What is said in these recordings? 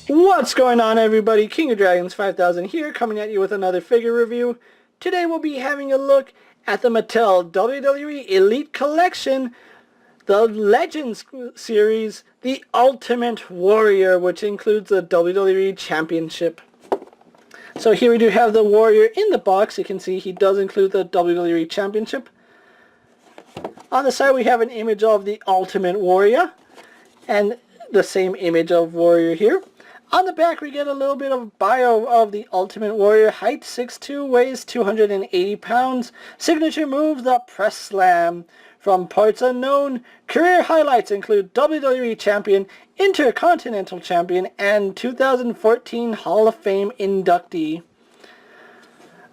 What's going on, everybody? King of Dragons 5000 here, coming at you with another figure review. Today we'll be having a look at the Mattel WWE Elite Collection, the Legends series, the Ultimate Warrior, which includes the WWE Championship. So here we do have the Warrior in the box. You can see he does include the WWE Championship. On the side we have an image of the Ultimate Warrior, and the same image of Warrior here. On the back we get a little bit of bio of the Ultimate Warrior. Height 6'2", weighs 280 pounds. Signature move, the Press Slam. From parts unknown, career highlights include WWE Champion, Intercontinental Champion, and 2014 Hall of Fame inductee.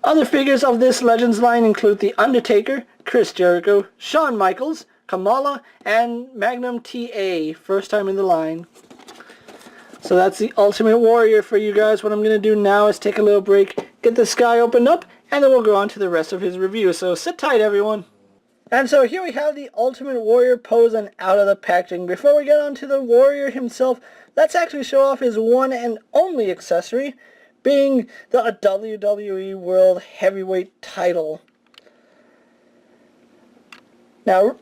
Other figures of this Legends line include The Undertaker, Chris Jericho, Shawn Michaels, Kamala, and Magnum TA, first time in the line. So that's the Ultimate Warrior for you guys. What I'm going to do now is take a little break, get this guy opened up, and then we'll go on to the rest of his review. So sit tight, everyone. And so here we have the Ultimate Warrior posing out of the packaging. Before we get on to the Warrior himself, let's actually show off his one and only accessory, being the WWE World Heavyweight title. Now,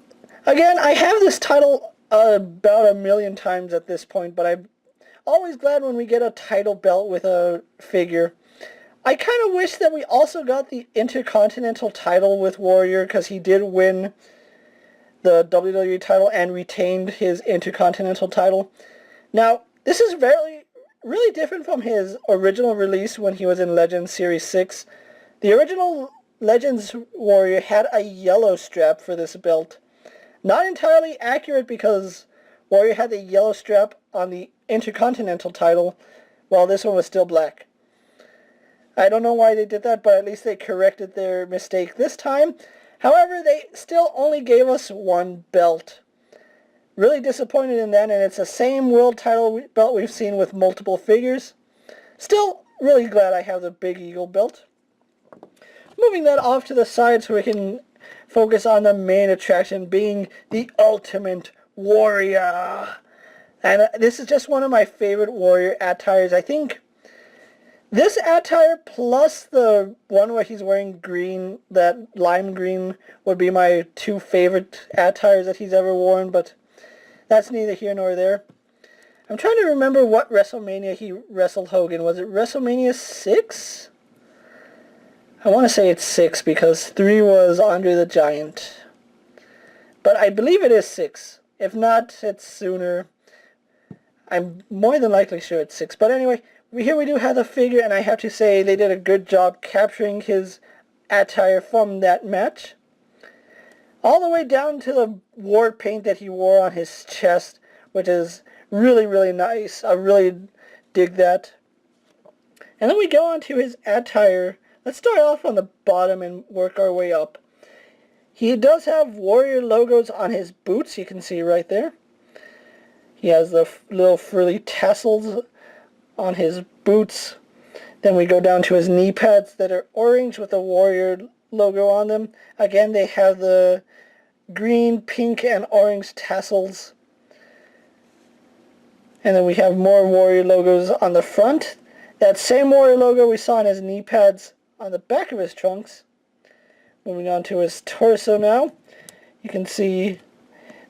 again, I have this title about 1,000,000 times at this point, but I'm always glad when we get a title belt with a figure. I kind of wish that we also got the Intercontinental title with Warrior, because he did win the WWE title and retained his Intercontinental title. Now, this is really different from his original release when he was in Legends Series 6. The original Legends Warrior had a yellow strap for this belt. Not entirely accurate, because Warrior had the yellow strap on the Intercontinental title, while this one was still black. I don't know why they did that, but at least they corrected their mistake this time. However, they still only gave us one belt. Really disappointed in that, and it's the same world title belt we've seen with multiple figures. Still really glad I have the Big Eagle belt. Moving that off to the side so we can focus on the main attraction, being the Ultimate Warrior. And this is just one of my favorite Warrior attires. I think this attire plus the one where he's wearing green, that lime green, would be my two favorite attires that he's ever worn, but that's neither here nor there. I'm trying to remember what WrestleMania he wrestled Hogan. Was it WrestleMania 6? I want to say it's 6 because 3 was Andre the Giant. But I believe it is 6. If not, it's sooner. I'm more than likely sure it's 6. But anyway, here we do have the figure, and I have to say they did a good job capturing his attire from that match. All the way down to the war paint that he wore on his chest, which is really, really nice. I really dig that. And then we go on to his attire. Let's start off on the bottom and work our way up. He does have Warrior logos on his boots, you can see right there. He has the little frilly tassels on his boots. Then we go down to his knee pads that are orange with the Warrior logo on them. Again, they have the green, pink, and orange tassels. And then we have more Warrior logos on the front. That same Warrior logo we saw on his knee pads on the back of his trunks. Moving on to his torso now. You can see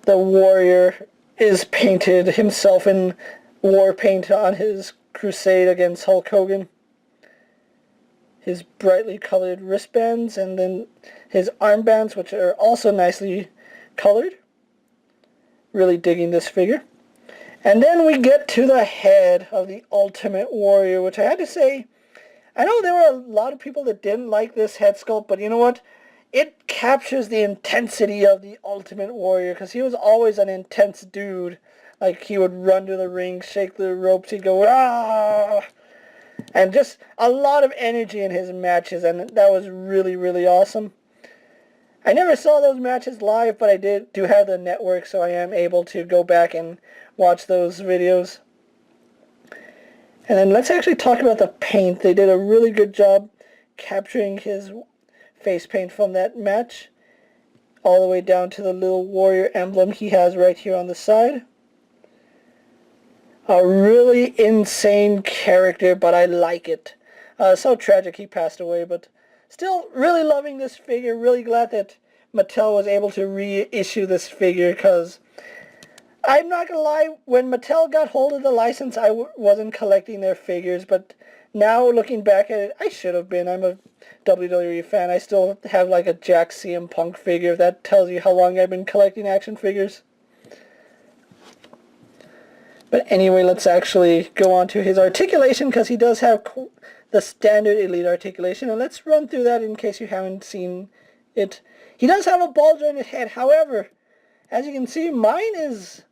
the Warrior is painted himself in war paint on his crusade against Hulk Hogan. His brightly colored wristbands, and then his armbands, which are also nicely colored. Really digging this figure. And then we get to the head of the Ultimate Warrior, which I had to say, I know there were a lot of people that didn't like this head sculpt, but you know what? It captures the intensity of the Ultimate Warrior, because he was always an intense dude. Like, he would run to the ring, shake the ropes, he'd go, ah! And just a lot of energy in his matches, and that was really, really awesome. I never saw those matches live, but I do have the network, so I am able to go back and watch those videos. And then let's actually talk about the paint. They did a really good job capturing his face paint from that match, all the way down to the little warrior emblem he has right here on the side. A really insane character, but I like it. So tragic he passed away, but still really loving this figure. Really glad that Mattel was able to reissue this figure, because I'm not gonna lie, when Mattel got hold of the license, I wasn't collecting their figures, but now looking back at it, I should have been. I'm a WWE fan. I still have like a Jack CM Punk figure. If that tells you how long I've been collecting action figures. But anyway, let's actually go on to his articulation, because he does have the standard Elite articulation, and let's run through that in case you haven't seen it. He does have a ball jointed head. However, as you can see, mine is,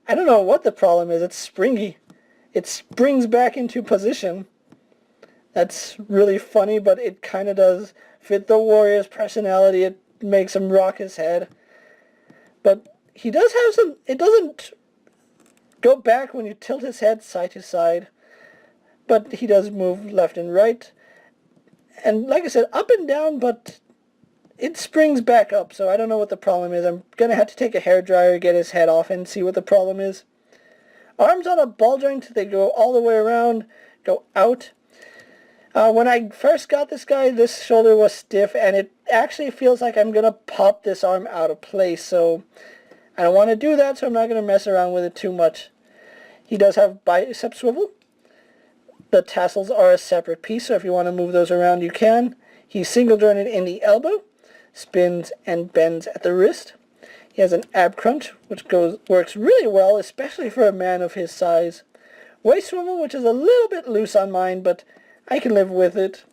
I don't know what the problem is. It's springy. It springs back into position. That's really funny, but it kind of does fit the Warrior's personality. It makes him rock his head. But he does have some, it doesn't go back when you tilt his head side to side, but he does move left and right, and like I said, up and down, but it springs back up, so I don't know what the problem is. I'm gonna have to take a hairdryer, get his head off, and see what the problem is. Arms on a ball joint, they go all the way around, go out. When I first got this guy, this shoulder was stiff, and it actually feels like I'm gonna pop this arm out of place, so I don't want to do that, so I'm not going to mess around with it too much. He does have bicep swivel. The tassels are a separate piece, so if you want to move those around, you can. He's single jointed in the elbow, spins and bends at the wrist. He has an ab crunch, which works really well, especially for a man of his size. Waist swivel, which is a little bit loose on mine, but I can live with it.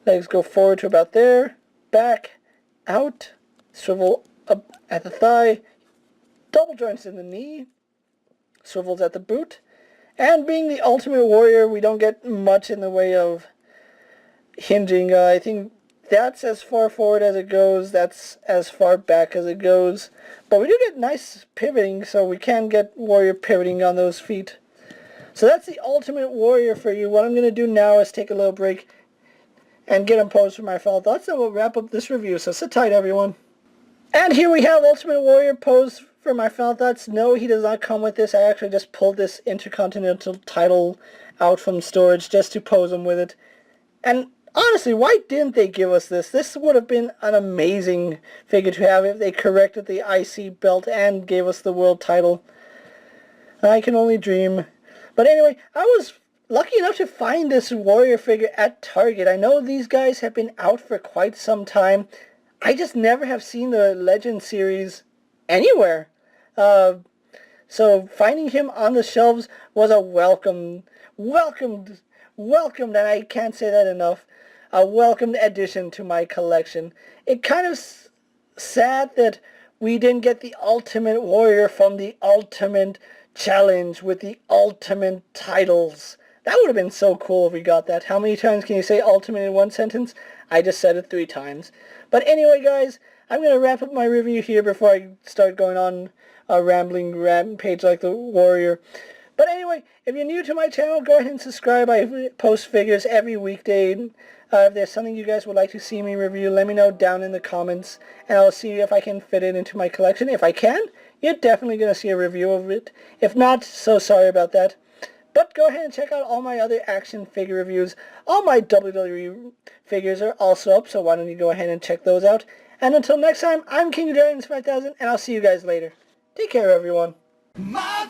Legs go forward to about there, back, out, swivel up at the thigh, double joints in the knee, swivels at the boot, and being the Ultimate Warrior, we don't get much in the way of hinging. I think that's as far forward as it goes, that's as far back as it goes, but we do get nice pivoting, so we can get Warrior pivoting on those feet. So that's the Ultimate Warrior for you. What I'm going to do now is take a little break and get him posed for my final thoughts, and we'll wrap up this review, so sit tight everyone. And here we have Ultimate Warrior posed for my final thoughts. No, he does not come with this. I actually just pulled this Intercontinental title out from storage just to pose him with it. And honestly, why didn't they give us this? This would have been an amazing figure to have if they corrected the IC belt and gave us the world title. I can only dream. But anyway, I was lucky enough to find this Warrior figure at Target. I know these guys have been out for quite some time. I just never have seen the Legend series anywhere. So finding him on the shelves was a welcomed, and I can't say that enough, a welcomed addition to my collection. It kind of sad that we didn't get the Ultimate Warrior from the Ultimate Challenge with the Ultimate titles. That would have been so cool if we got that. How many times can you say Ultimate in one sentence? I just said it 3 times. But anyway, guys, I'm going to wrap up my review here before I start going on a rambling rampage like the Warrior. But anyway, if you're new to my channel, go ahead and subscribe. I post figures every weekday. If there's something you guys would like to see me review, let me know down in the comments, and I'll see if I can fit it into my collection. If I can, you're definitely going to see a review of it. If not, so sorry about that. But go ahead and check out all my other action figure reviews. All my WWE figures are also up, so why don't you go ahead and check those out. And until next time, I'm KingofDragons 5000, and I'll see you guys later. Take care, everyone. My